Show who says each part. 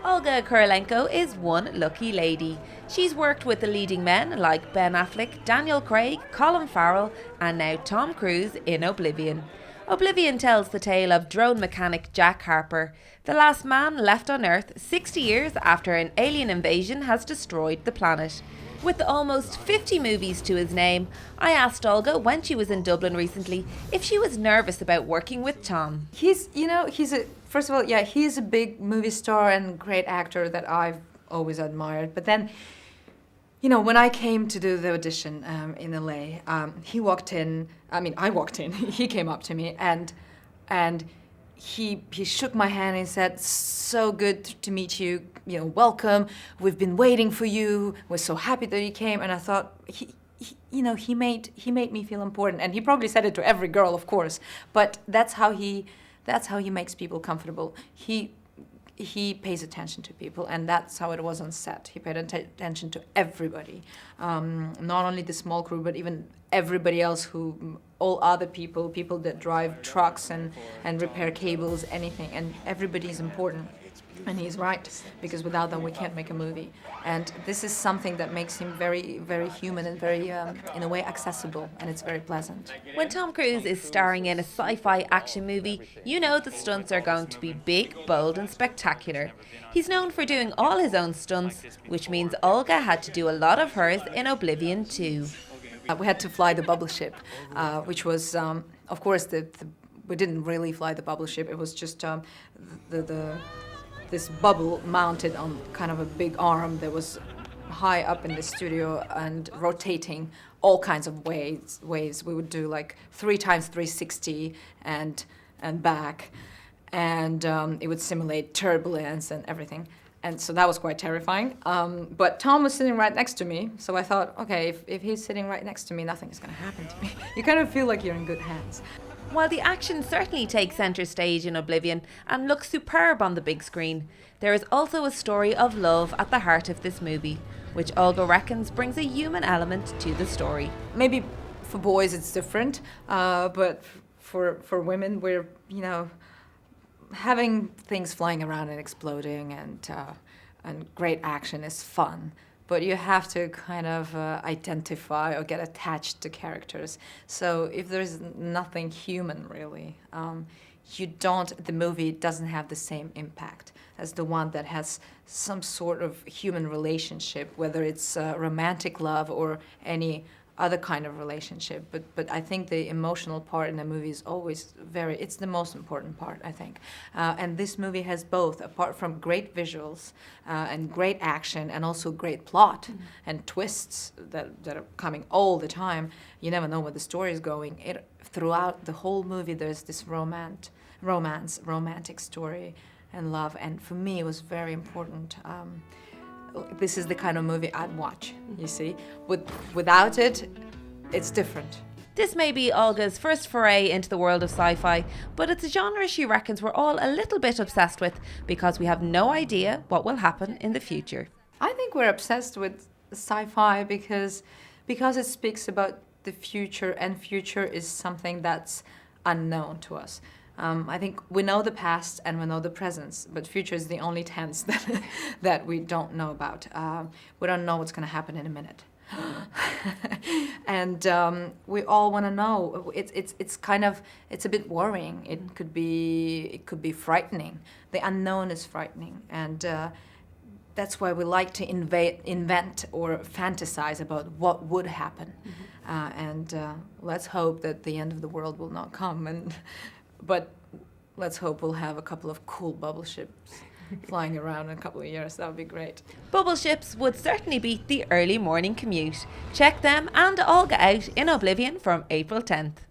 Speaker 1: Olga Kurylenko is one lucky lady. She's worked with the leading men like Ben Affleck, Daniel Craig, Colin Farrell, and now Tom Cruise in Oblivion. Oblivion tells the tale of drone mechanic Jack Harper, the last man left on Earth 60 years after an alien invasion has destroyed the planet. With almost 50 movies to his name, I asked Olga when she was in Dublin recently if she was nervous about working with Tom.
Speaker 2: First of all, he's a big movie star and great actor that I've always admired. But then, when I came to do the audition in LA, he walked in. I walked in. He came up to me and he shook my hand and said, "So good to meet you. Welcome. We've been waiting for you. We're so happy that you came." And I thought he made me feel important. And he probably said it to every girl, of course. But that's how he makes people comfortable. He pays attention to people, and that's how it was on set. He paid attention to everybody, not only the small crew, but even everybody else all other people that drive trucks and repair cables, anything, and everybody is important. And he's right, because without them we can't make a movie. And this is something that makes him very, very human and very, in a way, accessible, and it's very pleasant.
Speaker 1: When Tom Cruise is starring in a sci-fi action movie, you know the stunts are going to be big, bold and spectacular. He's known for doing all his own stunts, which means Olga had to do a lot of hers in Oblivion too.
Speaker 2: We had to fly the bubble ship, which was, of course, we didn't really fly the bubble ship. It was just this bubble mounted on kind of a big arm that was high up in the studio and rotating all kinds of ways. We would do like 3 times 360 and back, and it would simulate turbulence and everything. And so that was quite terrifying. But Tom was sitting right next to me, so I thought, okay, if he's sitting right next to me, nothing is going to happen to me. You kind of feel like you're in good hands.
Speaker 1: While the action certainly takes centre stage in Oblivion and looks superb on the big screen, there is also a story of love at the heart of this movie, which Olga reckons brings a human element to the story.
Speaker 2: Maybe for boys it's different, but for women we're, having things flying around and exploding and great action is fun. But you have to kind of identify or get attached to characters. So if there's nothing human, really, the movie doesn't have the same impact as the one that has some sort of human relationship, whether it's romantic love or any other kind of relationship. But I think the emotional part in the movie is always it's the most important part, I think. And this movie has both, apart from great visuals and great action and also great plot and twists that are coming all the time. You never know where the story is going. Throughout the whole movie there's this romantic story and love. And for me it was very important. This is the kind of movie I'd watch, you see. Without it, it's different.
Speaker 1: This may be Olga's first foray into the world of sci-fi, but it's a genre she reckons we're all a little bit obsessed with because we have no idea what will happen in the future.
Speaker 2: I think we're obsessed with sci-fi because it speaks about the future, and future is something that's unknown to us. I think we know the past and we know the present, but future is the only tense that we don't know about. We don't know what's going to happen in a minute. And we all want to know. It's a bit worrying. It could be frightening. The unknown is frightening, and that's why we like to invent or fantasize about what would happen. And let's hope that the end of the world will not come. But let's hope we'll have a couple of cool bubble ships flying around in a couple of years. That would be great.
Speaker 1: Bubble ships would certainly beat the early morning commute. Check them and Olga out in Oblivion from April 10th.